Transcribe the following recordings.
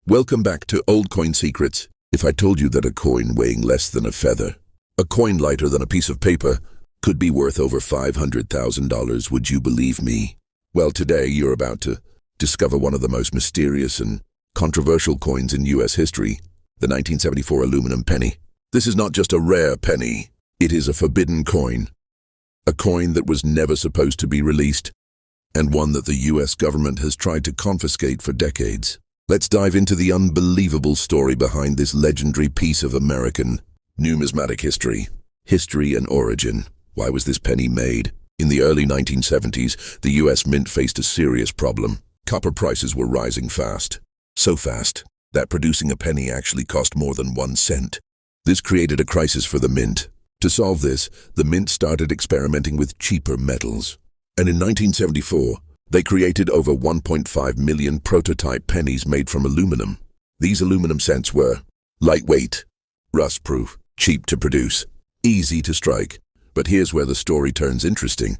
Welcome back to OldCoin Secrets. If I told you that a coin weighing less than a feather, a coin lighter than a piece of paper, could be worth over $500,000, would you believe me? Well, today you're about to discover one of the most mysterious and controversial coins in U.S. history, the 1974 aluminum penny. This is not just a rare penny, it is a forbidden coin. A coin that was never supposed to be released, and one that the U.S. government has tried to confiscate for decades. Let's dive into the unbelievable story behind this legendary piece of American numismatic history. History and origin. Why was this penny made? In the early 1970s, the U.S. Mint faced a serious problem. Copper prices were rising fast. So fast that producing a penny actually cost more than 1 cent. This created a crisis for the Mint. To solve this, the Mint started experimenting with cheaper metals. And in 1974, they created over 1.5 million prototype pennies made from aluminum. These aluminum cents were lightweight, rust-proof, cheap to produce, easy to strike. But here's where the story turns interesting.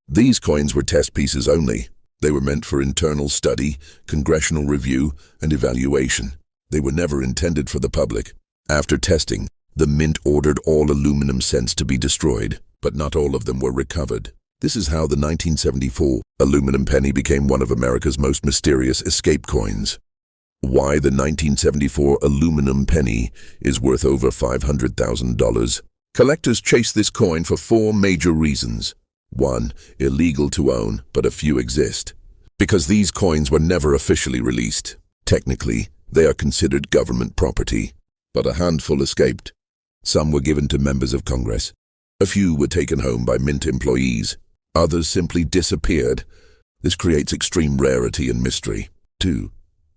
These coins were test pieces only. They were meant for internal study, congressional review, and evaluation. They were never intended for the public. After testing, the Mint ordered all aluminum cents to be destroyed, but not all of them were recovered. This is how the 1974 aluminum penny became one of America's most mysterious escape coins. Why the 1974 aluminum penny is worth over $500,000. Collectors chase this coin for 4 major reasons. 1. Illegal to own, but a few exist. Because these coins were never officially released. Technically, they are considered government property, but a handful escaped. Some were given to members of Congress. A few were taken home by Mint employees. Others simply disappeared. This creates extreme rarity and mystery. 2.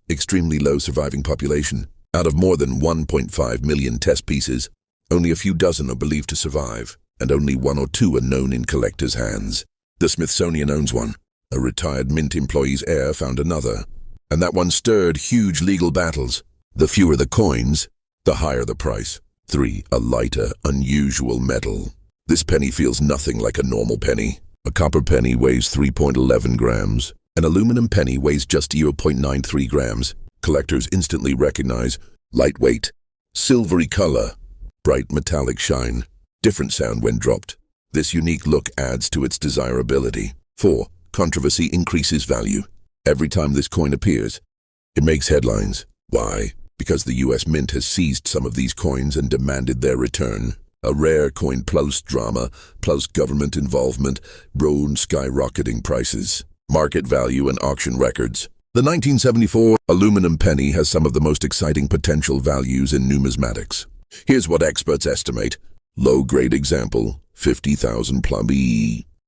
Extremely low surviving population. Out of more than 1.5 million test pieces, only a few dozen are believed to survive, and only 1 or 2 are known in collectors' hands. The Smithsonian owns one. A retired Mint employee's heir found another. And that one stirred huge legal battles. The fewer the coins, the higher the price. 3. A lighter, unusual metal. This penny feels nothing like a normal penny. A copper penny weighs 3.11 grams. An aluminum penny weighs just 0.93 grams. Collectors instantly recognize lightweight, silvery color, bright metallic shine, different sound when dropped. This unique look adds to its desirability. 4. Controversy increases value. Every time this coin appears, it makes headlines. Why? Because the U.S. Mint has seized some of these coins and demanded their return. A rare coin plus drama, plus government involvement, drove skyrocketing prices, market value, and auction records. The 1974 aluminum penny has some of the most exciting potential values in numismatics. Here's what experts estimate. Low-grade example, 50,000 plum.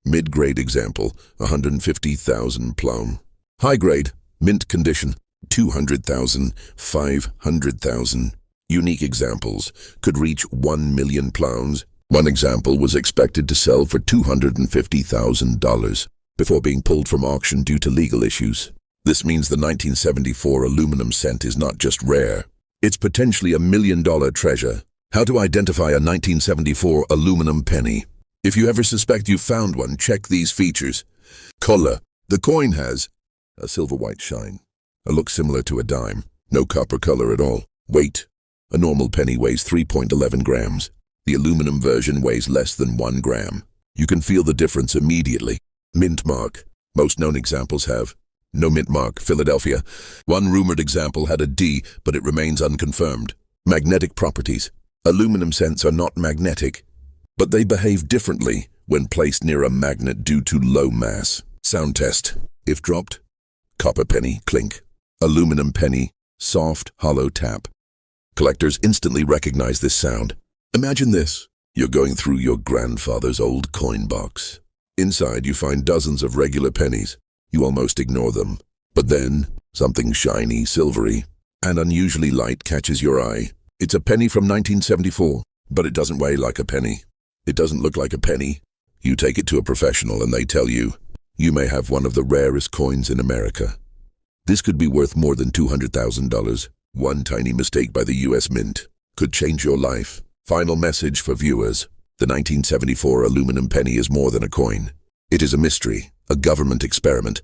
Mid-grade example, 150,000 plum. High-grade, mint condition, 200,000, 500,000. Unique examples could reach 1 million pounds. One example was expected to sell for $250,000 before being pulled from auction due to legal issues. This means the 1974 aluminum cent is not just rare. It's potentially $1 million treasure. How to identify a 1974 aluminum penny? If you ever suspect you've found one, check these features. Color. The coin has a silver-white shine. A look similar to a dime. No copper color at all. Weight. A normal penny weighs 3.11 grams. The aluminum version weighs less than 1 gram. You can feel the difference immediately. Mint mark. Most known examples have no mint mark, Philadelphia. One rumored example had a D, but it remains unconfirmed. Magnetic properties. Aluminum cents are not magnetic, but they behave differently when placed near a magnet due to low mass. Sound test. If dropped, copper penny, clink. Aluminum penny, soft, hollow tap. Collectors instantly recognize this sound. Imagine this. You're going through your grandfather's old coin box. Inside, you find dozens of regular pennies. You almost ignore them. But then, something shiny, silvery, and unusually light catches your eye. It's a penny from 1974, but it doesn't weigh like a penny. It doesn't look like a penny. You take it to a professional and they tell you, you may have one of the rarest coins in America. This could be worth more than $200,000. One tiny mistake by the U.S. Mint could change your life. Final message for viewers. The 1974 aluminum penny is more than a coin. It is a mystery, a government experiment,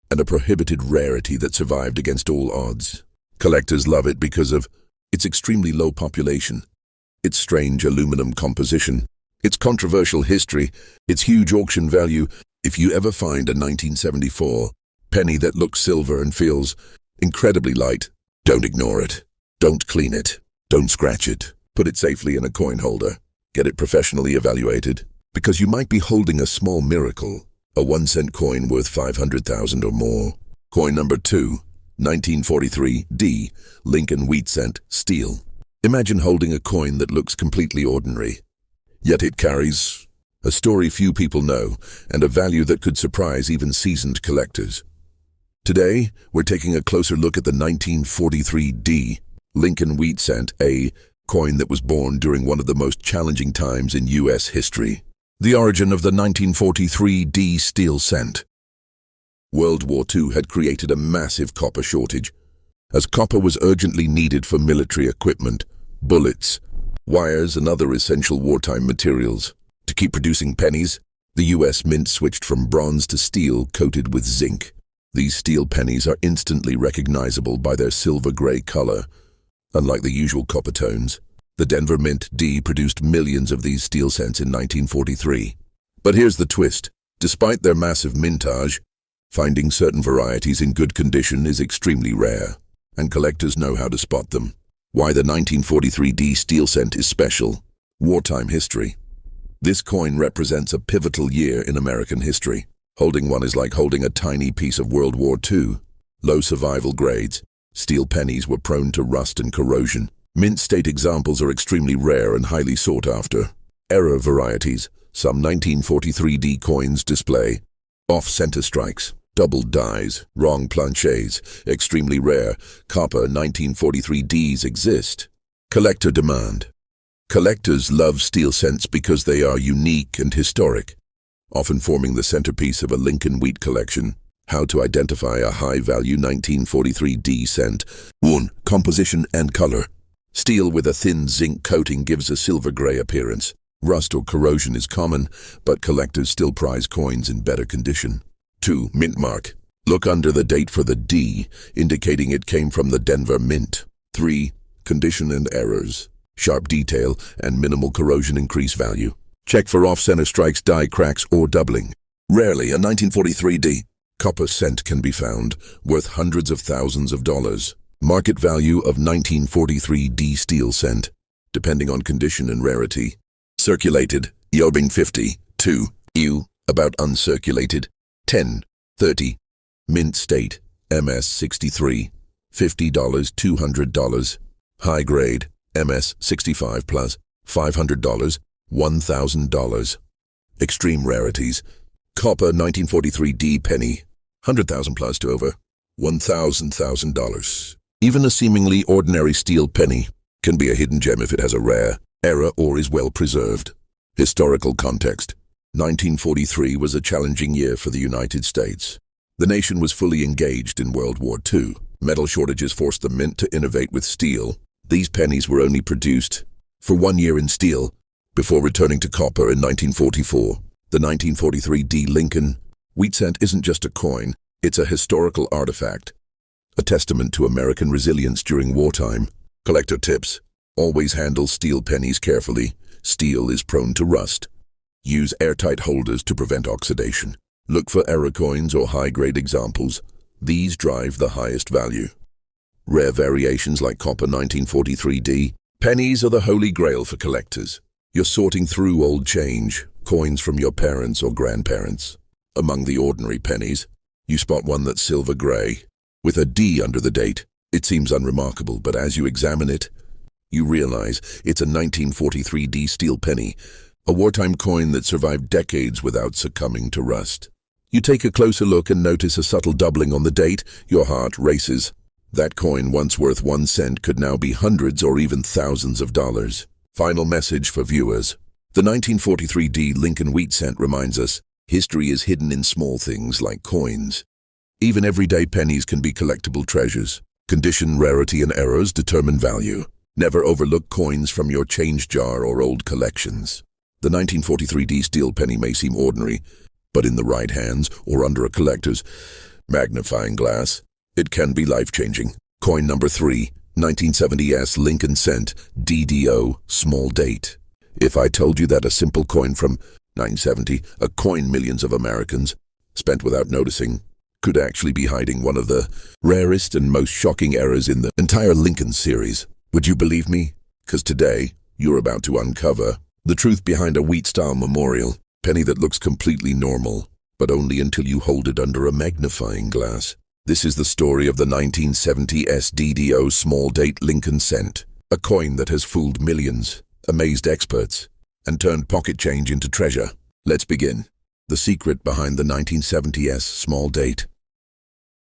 and a prohibited rarity that survived against all odds. Collectors love it because of its extremely low population, its strange aluminum composition, its controversial history, its huge auction value. If you ever find a 1974 penny that looks silver and feels incredibly light, don't ignore it. Don't clean it. Don't scratch it. Put it safely in a coin holder. Get it professionally evaluated, because you might be holding a small miracle, a 1-cent coin worth 500,000 or more. Coin number 2, 1943 D, Lincoln wheat cent, steel. Imagine holding a coin that looks completely ordinary, yet it carries a story few people know and a value that could surprise even seasoned collectors. Today, we're taking a closer look at the 1943 D, Lincoln wheat cent, a coin that was born during one of the most challenging times in U.S. history. The origin of the 1943 D steel cent. World War II had created a massive copper shortage, as copper was urgently needed for military equipment, bullets, wires, and other essential wartime materials. To keep producing pennies, the U.S. Mint switched from bronze to steel coated with zinc. These steel pennies are instantly recognizable by their silver-gray color. Unlike the usual copper tones, the Denver Mint D produced millions of these steel cents in 1943. But here's the twist. Despite their massive mintage, finding certain varieties in good condition is extremely rare, and collectors know how to spot them. Why the 1943 D steel cent is special. Wartime history. This coin represents a pivotal year in American history. Holding one is like holding a tiny piece of World War II. Low survival grades. Steel pennies were prone to rust and corrosion. Mint state examples are extremely rare and highly sought after. Error varieties. Some 1943 D coins display off-center strikes, double dies, wrong planchets, extremely rare. Copper 1943 Ds exist. Collector demand. Collectors love steel cents because they are unique and historic, often forming the centerpiece of a Lincoln wheat collection. How to identify a high-value 1943 D cent. 1. Composition and color. Steel with a thin zinc coating gives a silver-gray appearance. Rust or corrosion is common, but collectors still prize coins in better condition. 2. Mint mark. Look under the date for the D, indicating it came from the Denver Mint. 3. Condition and errors. Sharp detail and minimal corrosion increase value. Check for off-center strikes, die cracks, or doubling. Rarely a 1943 D copper cent can be found, worth hundreds of thousands of dollars. Market value of 1943 D steel cent, depending on condition and rarity. Circulated, Yobing 50, 2, U, about uncirculated, 10, 30. Mint state, MS 63, $50, $200. High grade, MS 65 plus, $500, $1,000. Extreme rarities, copper 1943 D penny, 100,000 plus to over $1,000. Even a seemingly ordinary steel penny can be a hidden gem if it has a rare error or is well preserved. Historical context. 1943 was a challenging year for the United States. The nation was fully engaged in World War II. Metal shortages forced the mint to innovate with steel. These pennies were only produced for 1 year in steel before returning to copper in 1944. The 1943 D Lincoln wheat cent isn't just a coin, it's a historical artifact, a testament to American resilience during wartime. Collector tips. Always handle steel pennies carefully. Steel is prone to rust. Use airtight holders to prevent oxidation. Look for error coins or high-grade examples. These drive the highest value. Rare variations like copper 1943 D. Pennies are the holy grail for collectors. You're sorting through old change, coins from your parents or grandparents. Among the ordinary pennies, you spot one that's silver-gray, with a D under the date. It seems unremarkable, but as you examine it, you realize it's a 1943 D steel penny, a wartime coin that survived decades without succumbing to rust. You take a closer look and notice a subtle doubling on the date. Your heart races. That coin, once worth 1 cent, could now be hundreds or even thousands of dollars. Final message for viewers. The 1943 D Lincoln wheat cent reminds us, history is hidden in small things like coins. Even everyday pennies can be collectible treasures. Condition, rarity, and errors determine value. Never overlook coins from your change jar or old collections. The 1943 D steel penny may seem ordinary, but in the right hands or under a collector's magnifying glass, it can be life-changing. Coin number 3, 1970s Lincoln Cent, DDO, small date. If I told you that a simple coin from 1970, a coin millions of Americans spent without noticing, could actually be hiding one of the rarest and most shocking errors in the entire Lincoln series, would you believe me? Because today, you're about to uncover the truth behind a wheat-style memorial penny that looks completely normal, but only until you hold it under a magnifying glass. This is the story of the 1970s DDO small date Lincoln Cent, a coin that has fooled millions, amazed experts, and turned pocket change into treasure. Let's begin. The secret behind the 1970s small date.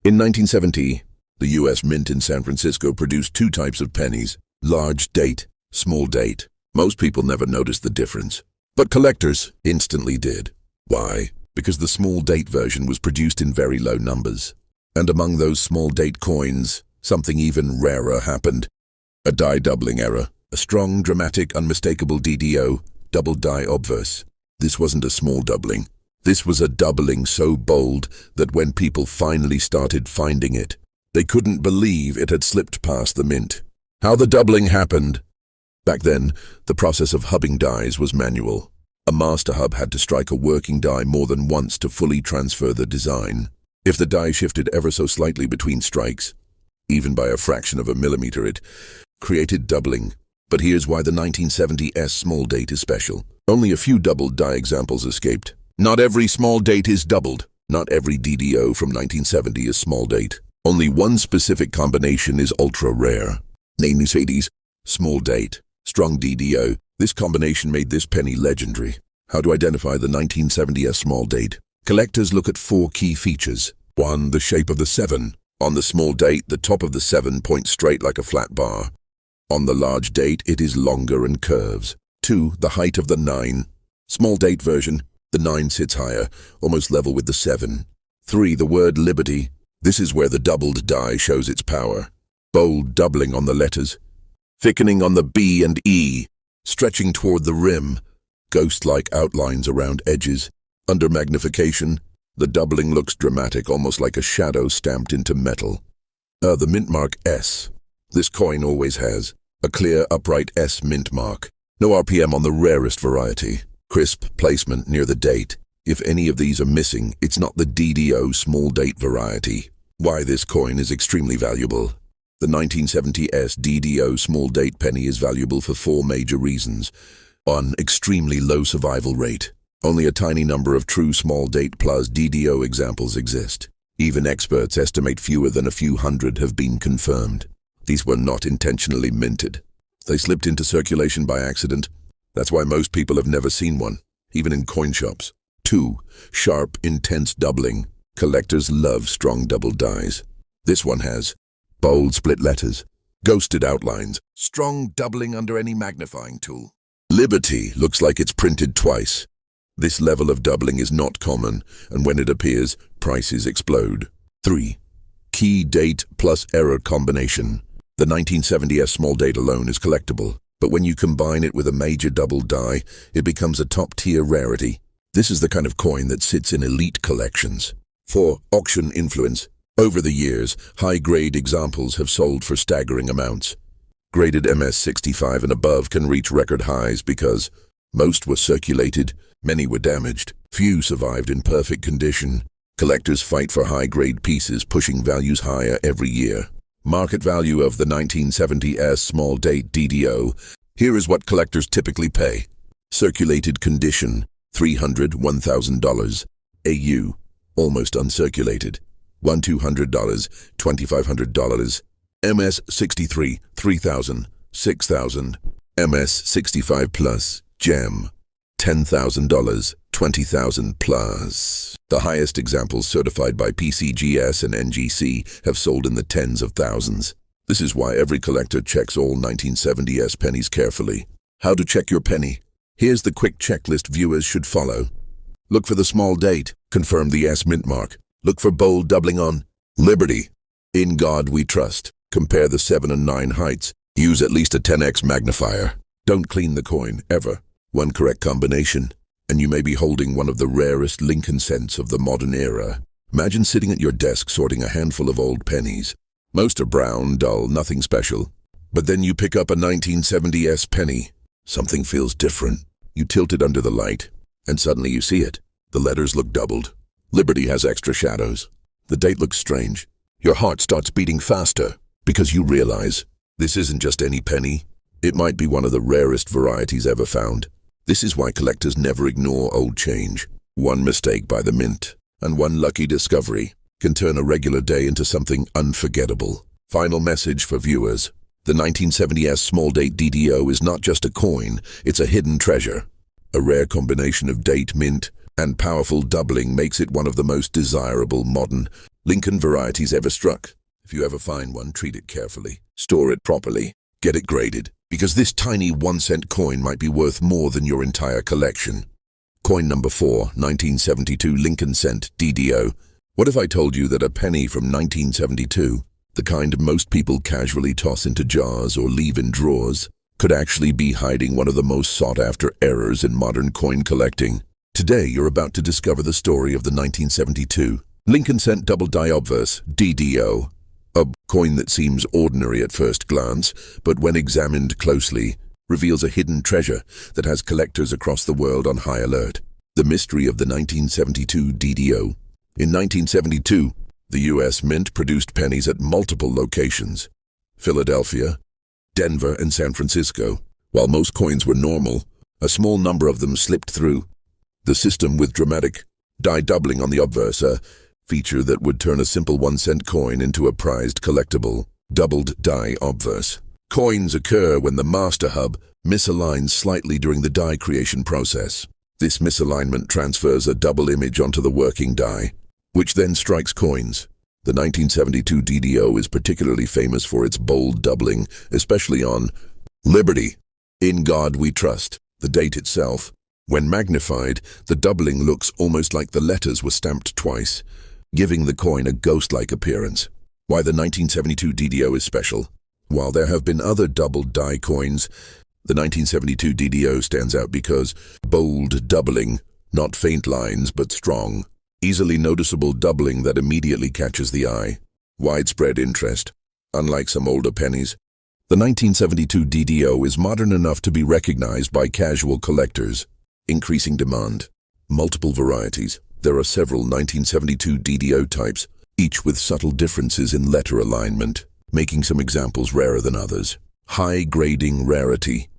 In 1970, the U.S. Mint in San Francisco produced two types of pennies, large date, small date. Most people never noticed the difference, but collectors instantly did. Why? Because the small date version was produced in very low numbers. And among those small date coins, something even rarer happened. A die doubling error. A strong, dramatic, unmistakable DDO, double die obverse. This wasn't a small doubling. This was a doubling so bold that when people finally started finding it, they couldn't believe it had slipped past the mint. How the doubling happened? Back then, the process of hubbing dies was manual. A master hub had to strike a working die more than once to fully transfer the design. If the die shifted ever so slightly between strikes, even by a fraction of a millimeter, it created doubling. But here's why the 1970s small date is special. Only a few doubled die examples escaped. Not every small date is doubled. Not every DDO from 1970 is small date. Only one specific combination is ultra rare. 1980s small date, strong DDO. This combination made this penny legendary. How to identify the 1970s small date? Collectors look at 4 key features. 1. The shape of the 7. On the small date, the top of the 7 points straight like a flat bar. On the large date, it is longer and curves. 2. The height of the 9. Small date version, the 9 sits higher, almost level with the 7. 3. The word liberty. This is where the doubled die shows its power. Bold doubling on the letters. Thickening on the B and E. Stretching toward the rim. Ghost-like outlines around edges. Under magnification, the doubling looks dramatic, almost like a shadow stamped into metal. The mint mark S. This coin always has a clear, upright S mint mark. No RPM on the rarest variety. Crisp placement near the date. If any of these are missing, it's not the DDO small date variety. Why this coin is extremely valuable. The 1970s DDO small date penny is valuable for 4 major reasons. 1. Extremely low survival rate. Only a tiny number of true small date plus DDO examples exist. Even experts estimate fewer than a few hundred have been confirmed. These were not intentionally minted. They slipped into circulation by accident. That's why most people have never seen one, even in coin shops. 2. Sharp, intense doubling. Collectors love strong double dies. This one has bold split letters, ghosted outlines, strong doubling under any magnifying tool. Liberty looks like it's printed twice. This level of doubling is not common, and when it appears, prices explode. 3. Key date plus error combination. The 1970s small date alone is collectible, but when you combine it with a major double die, it becomes a top-tier rarity. This is the kind of coin that sits in elite collections. 4. Auction influence. Over the years, high-grade examples have sold for staggering amounts. Graded MS-65 and above can reach record highs because most were circulated, many were damaged, few survived in perfect condition. Collectors fight for high-grade pieces, pushing values higher every year. Market value of the 1970s small date DDO. Here is what collectors typically pay. Circulated condition, $300, $1,000. AU, almost uncirculated, $1,200, $2,500. MS-63, $3,000, $6,000. MS-65 plus, gem, $10,000, $20,000 plus. The highest examples certified by PCGS and NGC have sold in the tens of thousands. This is why every collector checks all 1970s pennies carefully. How to check your penny? Here's the quick checklist viewers should follow. Look for the small date. Confirm the S mint mark. Look for bold doubling on Liberty. In God we trust. Compare the 7 and 9 heights. Use at least a 10x magnifier. Don't clean the coin, ever. One correct combination, and you may be holding one of the rarest Lincoln cents of the modern era. Imagine sitting at your desk sorting a handful of old pennies. Most are brown, dull, nothing special. But then you pick up a 1970s penny. Something feels different. You tilt it under the light, and suddenly you see it. The letters look doubled. Liberty has extra shadows. The date looks strange. Your heart starts beating faster because you realize this isn't just any penny. It might be one of the rarest varieties ever found. This is why collectors never ignore old change. One mistake by the mint and one lucky discovery can turn a regular day into something unforgettable. Final message for viewers. The 1970s small date DDO is not just a coin, it's a hidden treasure. A rare combination of date, mint, and powerful doubling makes it one of the most desirable modern Lincoln varieties ever struck. If you ever find one, treat it carefully, store it properly, get it graded, because this tiny 1-cent coin might be worth more than your entire collection. Coin number 4, 1972 Lincoln cent DDO. What if I told you that a penny from 1972, the kind most people casually toss into jars or leave in drawers, could actually be hiding one of the most sought-after errors in modern coin collecting? Today, you're about to discover the story of the 1972 Lincoln cent double die obverse, DDO. A coin that seems ordinary at first glance, but when examined closely, reveals a hidden treasure that has collectors across the world on high alert. The mystery of the 1972 DDO. In 1972, the U.S. Mint produced pennies at multiple locations: Philadelphia, Denver, and San Francisco. While most coins were normal, a small number of them slipped through the system with dramatic die doubling on the obverse, a feature that would turn a simple 1-cent coin into a prized collectible. Doubled die obverse. Coins occur when the master hub misaligns slightly during the die creation process. This misalignment transfers a double image onto the working die, which then strikes coins. The 1972 DDO is particularly famous for its bold doubling, especially on Liberty. In God We Trust. The date itself. When magnified, the doubling looks almost like the letters were stamped twice, giving the coin a ghost-like appearance. Why the 1972 DDO is special? While there have been other double die coins, the 1972 DDO stands out because bold doubling, not faint lines but strong, easily noticeable doubling that immediately catches the eye. Widespread interest. Unlike some older pennies, the 1972 DDO is modern enough to be recognized by casual collectors. Increasing demand. Multiple varieties. There are several 1972 DDO types, each with subtle differences in letter alignment, making some examples rarer than others. High grading rarity.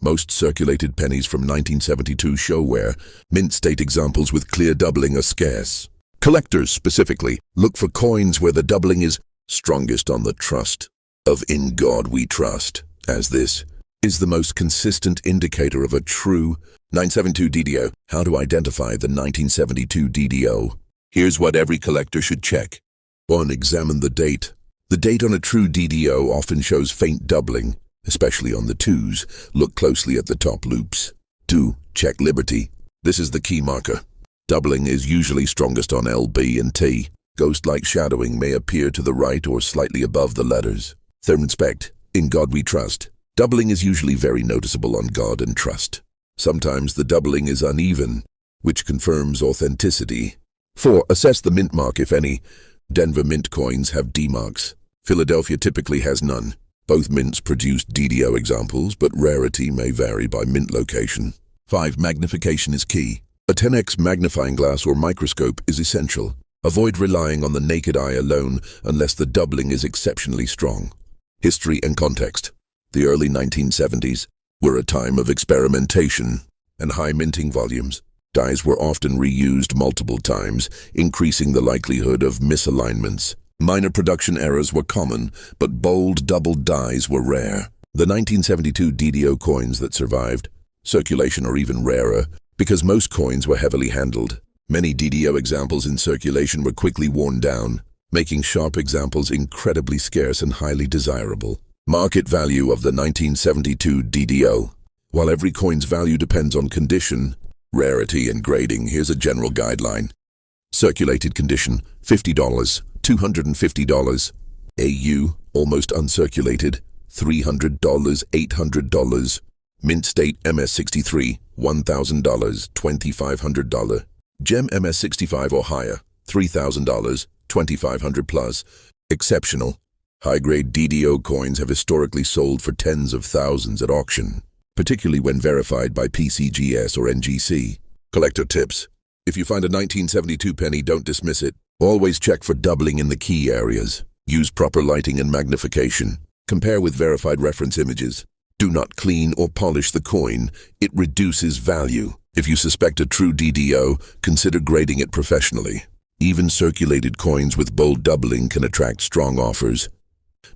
Most circulated pennies from 1972 show where mint state examples with clear doubling are scarce. Collectors, specifically, look for coins where the doubling is strongest on the trust of In God We Trust, as this is the most consistent indicator of a true 1972 DDO. How to identify the 1972 DDO? Here's what every collector should check. 1. Examine the date. The date on a true DDO often shows faint doubling, especially on the 2s. Look closely at the top loops. 2. Check Liberty. This is the key marker. Doubling is usually strongest on L, B, and T. Ghost-like shadowing may appear to the right or slightly above the letters. 3. Inspect. In God We Trust. Doubling is usually very noticeable on God and Trust. Sometimes the doubling is uneven, which confirms authenticity. 4. Assess the mint mark, if any. Denver mint coins have D marks. Philadelphia typically has none. Both mints produce DDO examples, but rarity may vary by mint location. 5. Magnification is key. A 10x magnifying glass or microscope is essential. Avoid relying on the naked eye alone unless the doubling is exceptionally strong. History and context. The early 1970s were a time of experimentation and high minting volumes. Dies were often reused multiple times, increasing the likelihood of misalignments. Minor production errors were common, but bold double dies were rare. The 1972 DDO coins that survived circulation are even rarer because most coins were heavily handled. Many DDO examples in circulation were quickly worn down, making sharp examples incredibly scarce and highly desirable. Market value of the 1972 DDO. While every coin's value depends on condition, rarity, and grading, here's a general guideline. Circulated condition, $50, $250. AU, almost uncirculated, $300, $800. Mint state MS63, $1,000, $2,500. Gem MS65 or higher, $3,000, $2,500 plus. Exceptional, High-grade DDO coins have historically sold for tens of thousands at auction, particularly when verified by PCGS or NGC. Collector tips. If you find a 1972 penny, don't dismiss it. Always check for doubling in the key areas. Use proper lighting and magnification. Compare with verified reference images. Do not clean or polish the coin. It reduces value. If you suspect a true DDO, consider grading it professionally. Even circulated coins with bold doubling can attract strong offers,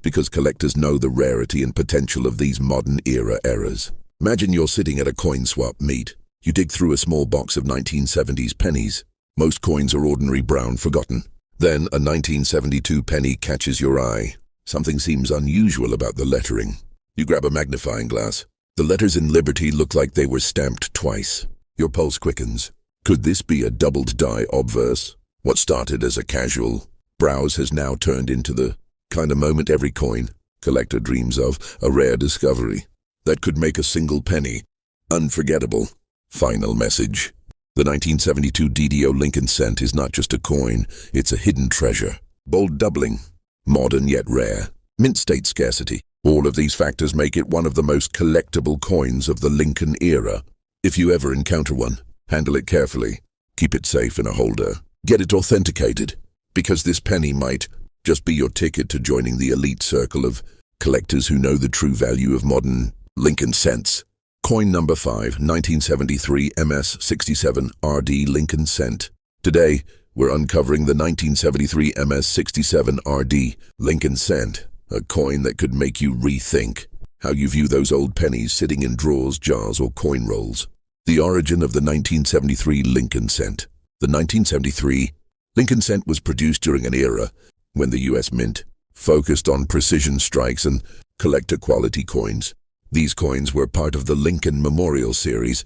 because collectors know the rarity and potential of these modern-era errors. Imagine you're sitting at a coin swap meet. You dig through a small box of 1970s pennies. Most coins are ordinary brown forgotten. Then a 1972 penny catches your eye. Something seems unusual about the lettering. You grab a magnifying glass. The letters in Liberty look like they were stamped twice. Your pulse quickens. Could this be a doubled die obverse? What started as a casual browse has now turned into the kind of moment every coin collector dreams of, a rare discovery that could make a single penny unforgettable. Final message. The 1972 DDO Lincoln cent is not just a coin, it's a hidden treasure. Bold doubling, modern yet rare, mint state scarcity. All of these factors make it one of the most collectible coins of the Lincoln era. If you ever encounter one, handle it carefully. Keep it safe in a holder. Get it authenticated, because this penny might just be your ticket to joining the elite circle of collectors who know the true value of modern Lincoln cents. Coin number 5, 1973 MS67 RD Lincoln cent. Today, we're uncovering the 1973 MS67 RD Lincoln cent, a coin that could make you rethink how you view those old pennies sitting in drawers, jars, or coin rolls. The origin of the 1973 Lincoln cent. The 1973 Lincoln cent was produced during an era when the U.S. Mint focused on precision strikes and collector-quality coins. These coins were part of the Lincoln Memorial Series,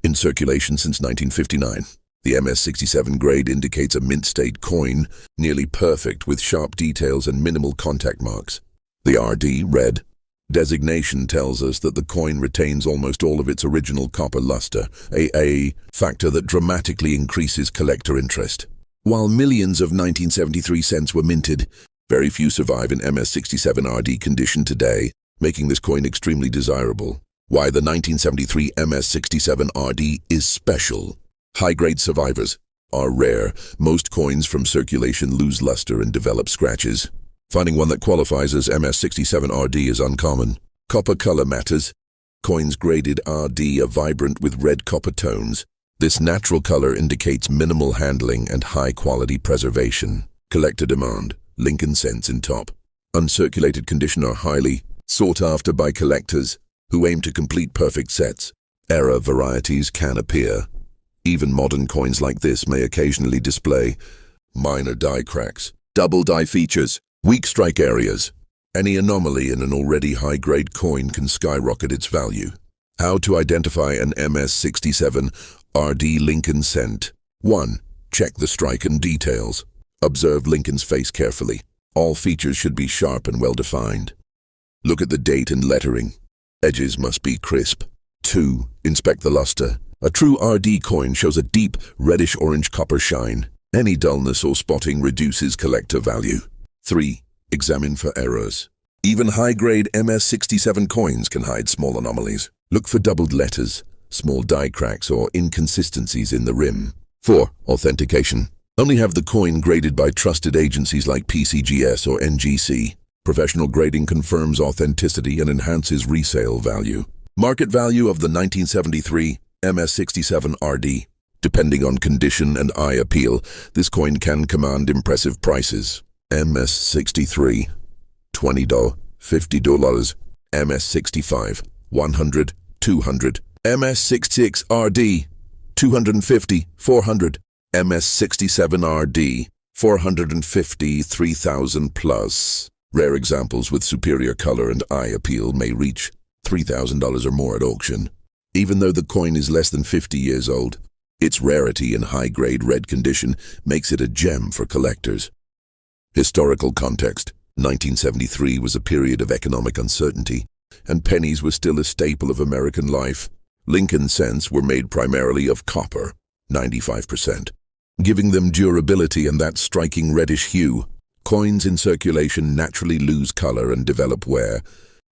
in circulation since 1959. The MS67 grade indicates a mint-state coin, nearly perfect with sharp details and minimal contact marks. The RD, red, designation tells us that the coin retains almost all of its original copper luster, a factor that dramatically increases collector interest. While millions of 1973 cents were minted, very few survive in MS67 RD condition today, making this coin extremely desirable. Why the 1973 MS67 RD is special. High-grade survivors are rare. Most coins from circulation lose luster and develop scratches. Finding one that qualifies as MS67 RD is uncommon. Copper color matters. Coins graded RD are vibrant with red copper tones. This natural color indicates minimal handling and high-quality preservation. Collector demand. Lincoln cents in top. Uncirculated condition are highly sought after by collectors who aim to complete perfect sets. Error varieties can appear. Even modern coins like this may occasionally display minor die cracks, double die features, weak strike areas. Any anomaly in an already high-grade coin can skyrocket its value. How to identify an MS67 RD Lincoln cent. 1. Check the strike and details. Observe Lincoln's face carefully. All features should be sharp and well-defined. Look at the date and lettering. Edges must be crisp. 2. Inspect the luster. A true RD coin shows a deep, reddish-orange copper shine. Any dullness or spotting reduces collector value. 3. Examine for errors. Even high-grade MS67 coins can hide small anomalies. Look for doubled letters, small die cracks, or inconsistencies in the rim. 4. Authentication. Only have the coin graded by trusted agencies like PCGS or NGC. Professional grading confirms authenticity and enhances resale value. Market value of the 1973 MS67 RD. Depending on condition and eye appeal, this coin can command impressive prices. MS63, $20, $50. MS65, $100, $200. MS66 RD, $250, $400. MS67 RD, $450, $3,000 plus. Rare examples with superior color and eye appeal may reach $3,000 or more at auction. Even though the coin is less than 50 years old, its rarity and high-grade red condition makes it a gem for collectors. Historical context. 1973 was a period of economic uncertainty, and pennies were still a staple of American life. Lincoln cents were made primarily of copper, 95%, giving them durability and that striking reddish hue. Coins in circulation naturally lose color and develop wear,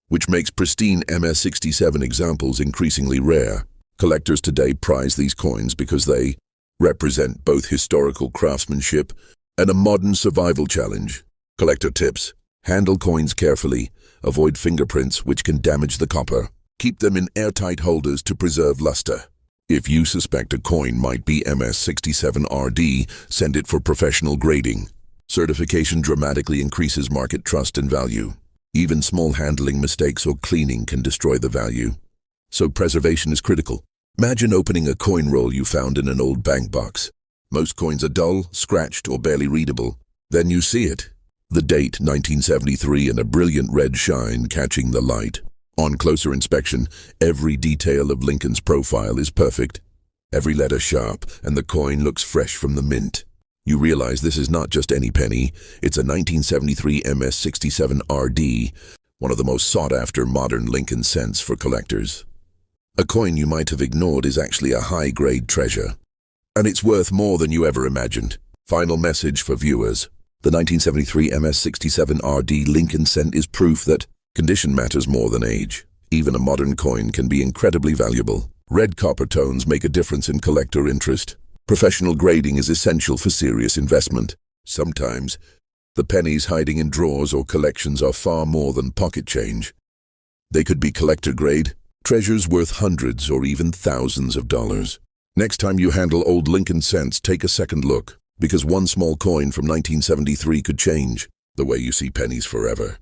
which makes pristine MS-67 examples increasingly rare. Collectors today prize these coins because they represent both historical craftsmanship and a modern survival challenge. Collector tips: handle coins carefully, avoid fingerprints which can damage the copper. Keep them in airtight holders to preserve luster. If you suspect a coin might be MS-67RD, send it for professional grading. Certification dramatically increases market trust and value. Even small handling mistakes or cleaning can destroy the value. So preservation is critical. Imagine opening a coin roll you found in an old bank box. Most coins are dull, scratched, or barely readable. Then you see it. The date, 1973, and a brilliant red shine catching the light. On closer inspection, every detail of Lincoln's profile is perfect. Every letter sharp, and the coin looks fresh from the mint. You realize this is not just any penny, it's a 1973 MS-67RD, one of the most sought-after modern Lincoln cents for collectors. A coin you might have ignored is actually a high-grade treasure, and it's worth more than you ever imagined. Final message for viewers. The 1973 MS-67RD Lincoln cent is proof that condition matters more than age. Even a modern coin can be incredibly valuable. Red copper tones make a difference in collector interest. Professional grading is essential for serious investment. Sometimes, the pennies hiding in drawers or collections are far more than pocket change. They could be collector grade, treasures worth hundreds or even thousands of dollars. Next time you handle old Lincoln cents, take a second look, because one small coin from 1973 could change the way you see pennies forever.